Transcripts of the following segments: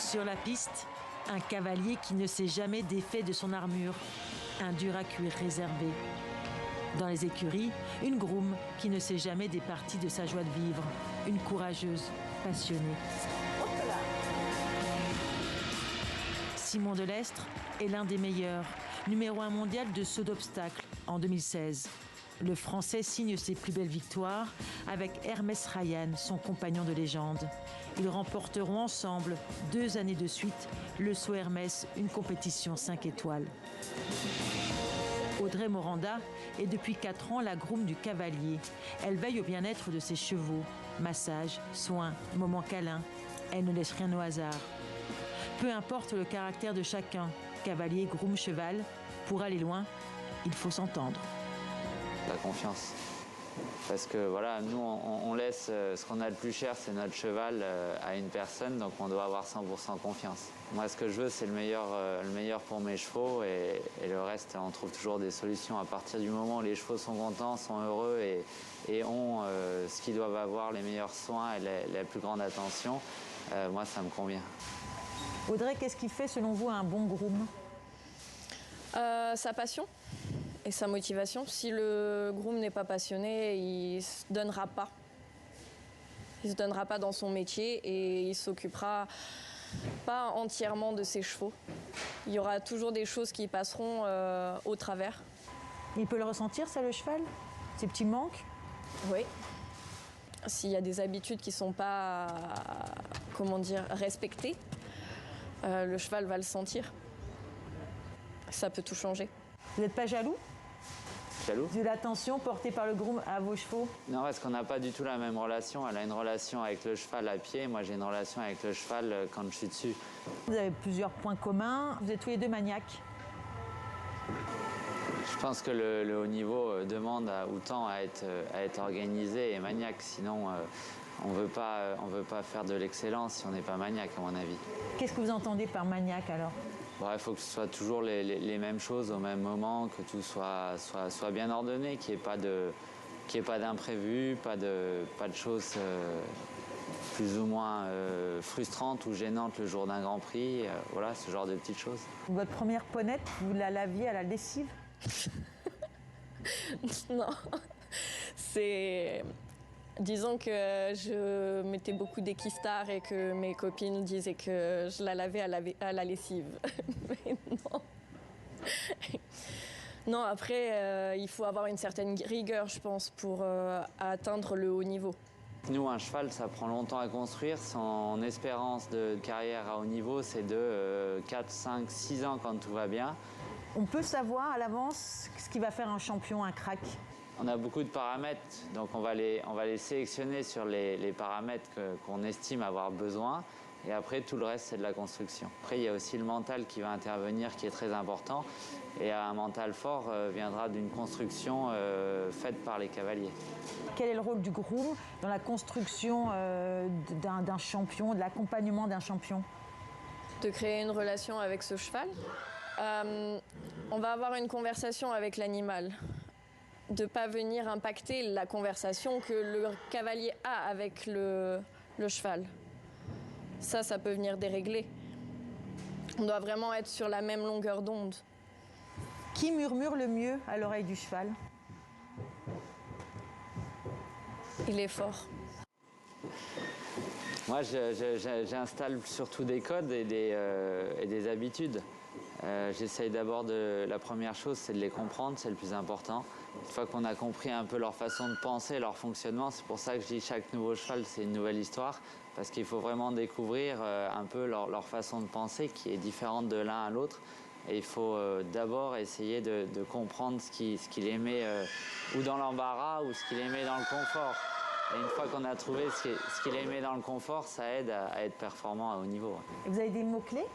Sur la piste, un cavalier qui ne s'est jamais défait de son armure, un dur à cuire réservé. Dans les écuries, une groom qui ne s'est jamais départie de sa joie de vivre, une courageuse, passionnée. Simon Delestre est l'un des meilleurs, numéro 1 mondial de saut d'obstacles en 2016. Le Français signe ses plus belles victoires avec Hermès Ryan, son compagnon de légende. Ils remporteront ensemble 2 années de suite le saut Hermès, une compétition 5 étoiles. Audrey Moranda est depuis 4 ans la groom du cavalier. Elle veille au bien-être de ses chevaux. Massage, soins, moments câlins. Elle ne laisse rien au hasard. Peu importe le caractère de chacun, cavalier, groom, cheval, pour aller loin, il faut s'entendre. La confiance. Parce que voilà, nous, on laisse ce qu'on a de plus cher, c'est notre cheval, à une personne, donc on doit avoir 100% confiance. Moi, ce que je veux, c'est le meilleur pour mes chevaux, et le reste, on trouve toujours des solutions. À partir du moment où les chevaux sont contents, sont heureux et ont ce qu'ils doivent avoir, les meilleurs soins et la plus grande attention, moi, ça me convient. Audrey, qu'est-ce qui fait, selon vous, un bon groom ? Sa passion et sa motivation. Si le groom n'est pas passionné, il ne se donnera pas. Il ne se donnera pas dans son métier et il ne s'occupera pas entièrement de ses chevaux. Il y aura toujours des choses qui passeront au travers. Il peut le ressentir, ça, le cheval ? Ces petits manques ? Oui. S'il y a des habitudes qui ne sont pas, respectées, le cheval va le sentir. Ça peut tout changer. Vous n'êtes pas jaloux ? Jaloux ? De l'attention portée par le groom à vos chevaux ? Non, parce qu'on n'a pas du tout la même relation. Elle a une relation avec le cheval à pied, moi j'ai une relation avec le cheval quand je suis dessus. Vous avez plusieurs points communs, vous êtes tous les deux maniaques. Je pense que le haut niveau demande autant à être organisé et maniaque, sinon on veut pas faire de l'excellence si on n'est pas maniaque, à mon avis. Qu'est-ce que vous entendez par maniaque alors ? Bon, il faut que ce soit toujours les mêmes choses au même moment, que tout soit bien ordonné, qu'il n'y ait pas d'imprévus, pas de choses plus ou moins frustrantes ou gênantes le jour d'un Grand Prix. Voilà, ce genre de petites choses. Votre première ponette, vous la laviez à la lessive ? Non, c'est... Disons que je mettais beaucoup d'équistards et que mes copines disaient que je la lavais à la lessive. Mais non. Non, après, il faut avoir une certaine rigueur, je pense, pour atteindre le haut niveau. Nous, un cheval, ça prend longtemps à construire. Son espérance de carrière à haut niveau, c'est de 4, 5, 6 ans quand tout va bien. On peut savoir à l'avance ce qui va faire un champion, un crack ? On a beaucoup de paramètres, donc on va les sélectionner sur les paramètres qu'on estime avoir besoin. Et après, tout le reste, c'est de la construction. Après, il y a aussi le mental qui va intervenir, qui est très important. Et un mental fort viendra d'une construction faite par les cavaliers. Quel est le rôle du groom dans la construction d'un champion, de l'accompagnement d'un champion ? De créer une relation avec ce cheval. On va avoir une conversation avec l'animal. De ne pas venir impacter la conversation que le cavalier a avec le cheval. Ça peut venir dérégler. On doit vraiment être sur la même longueur d'onde. Qui murmure le mieux à l'oreille du cheval ? Il est fort. Moi, j'installe surtout des codes et des habitudes. J'essaye d'abord la première chose, c'est de les comprendre, c'est le plus important. Une fois qu'on a compris un peu leur façon de penser, leur fonctionnement, c'est pour ça que je dis chaque nouveau cheval, c'est une nouvelle histoire, parce qu'il faut vraiment découvrir un peu leur façon de penser qui est différente de l'un à l'autre. Et il faut d'abord essayer de comprendre ce qu'il aimait ou dans l'embarras ou ce qu'il aimait dans le confort. Et une fois qu'on a trouvé ce qu'il aimait dans le confort, ça aide à être performant à haut niveau. Et vous avez des mots-clés ?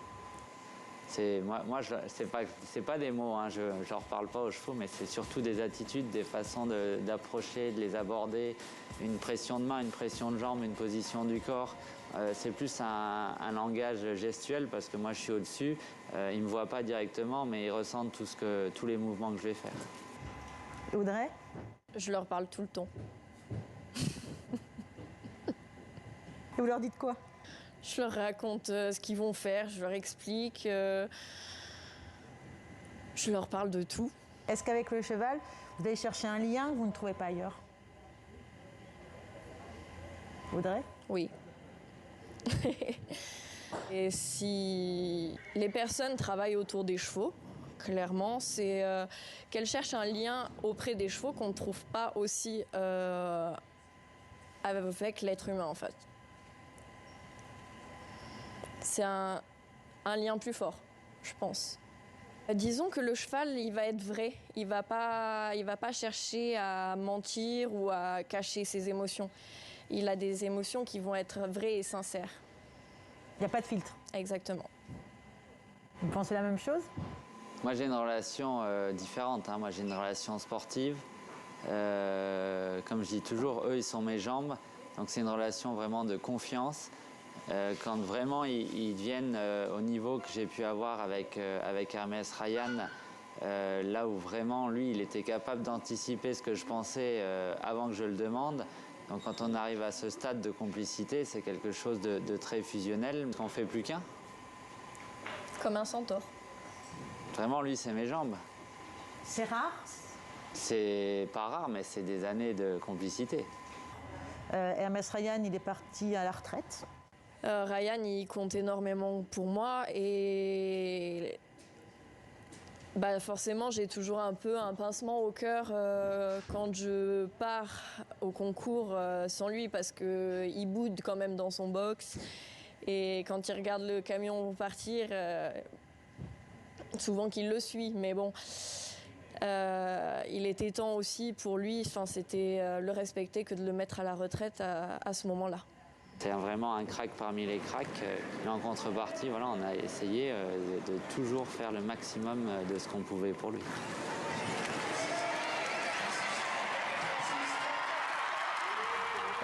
Moi, c'est pas des mots, hein, je leur parle pas aux chevaux, mais c'est surtout des attitudes, des façons d'approcher, de les aborder, une pression de main, une pression de jambe, une position du corps. C'est plus un langage gestuel parce que moi je suis au-dessus, ils me voient pas directement, mais ils ressentent tous les mouvements que je vais faire. Et Audrey ? Je leur parle tout le temps. Et vous leur dites quoi ? Je leur raconte ce qu'ils vont faire, je leur explique, je leur parle de tout. Est-ce qu'avec le cheval, vous allez chercher un lien que vous ne trouvez pas ailleurs? Audrey? Oui. Et si les personnes travaillent autour des chevaux, clairement, c'est qu'elles cherchent un lien auprès des chevaux qu'on ne trouve pas aussi avec l'être humain, en fait. C'est un lien plus fort, je pense. Disons que le cheval, il va être vrai. Il va pas chercher à mentir ou à cacher ses émotions. Il a des émotions qui vont être vraies et sincères. Il n'y a pas de filtre. Exactement. Vous pensez la même chose? Moi, j'ai une relation différente. Moi, j'ai une relation sportive. Comme je dis toujours, eux, ils sont mes jambes. Donc, c'est une relation vraiment de confiance. Quand vraiment ils viennent au niveau que j'ai pu avoir avec Hermès Ryan, là où vraiment lui il était capable d'anticiper ce que je pensais avant que je le demande. Donc quand on arrive à ce stade de complicité, c'est quelque chose de très fusionnel, qu'on ne fait plus qu'un. Comme un centaure. Vraiment, lui, c'est mes jambes. C'est rare? C'est pas rare, mais c'est des années de complicité. Hermès Ryan, il est parti à la retraite. Ryan, il compte énormément pour moi et forcément, j'ai toujours un peu un pincement au cœur quand je pars au concours sans lui parce qu'il boude quand même dans son box. Et quand il regarde le camion partir, souvent qu'il le suit. Mais bon, il était temps aussi pour lui, c'était le respecter que de le mettre à la retraite à ce moment-là. C'est vraiment un crack parmi les cracks. Et en contrepartie, voilà, on a essayé de toujours faire le maximum de ce qu'on pouvait pour lui.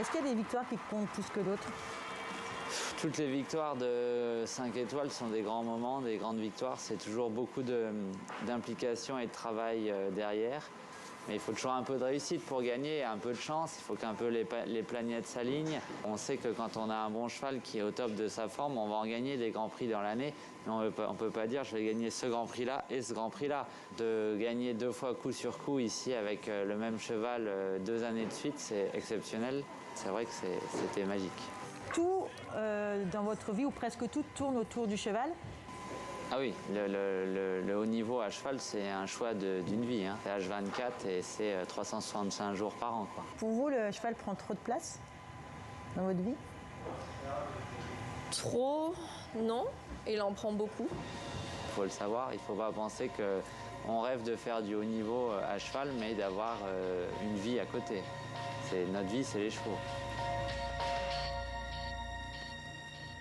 Est-ce qu'il y a des victoires qui comptent plus que d'autres? Toutes les victoires de 5 étoiles sont des grands moments, des grandes victoires. C'est toujours beaucoup d'implication et de travail derrière. Mais il faut toujours un peu de réussite pour gagner, un peu de chance. Il faut qu'un peu les planètes s'alignent. On sait que quand on a un bon cheval qui est au top de sa forme, on va en gagner des grands prix dans l'année. Mais on ne peut pas dire je vais gagner ce grand prix-là et ce grand prix-là. De gagner 2 fois coup sur coup ici avec le même cheval 2 années de suite, c'est exceptionnel. C'est vrai que c'était magique. Tout dans votre vie, ou presque tout, tourne autour du cheval? Ah oui, le haut niveau à cheval, c'est un choix d'une vie. C'est H24 et c'est 365 jours par an, quoi. Pour vous, le cheval prend trop de place dans votre vie? Trop, non. Il en prend beaucoup. Il faut le savoir, il ne faut pas penser qu'on rêve de faire du haut niveau à cheval, mais d'avoir une vie à côté. Notre vie, c'est les chevaux.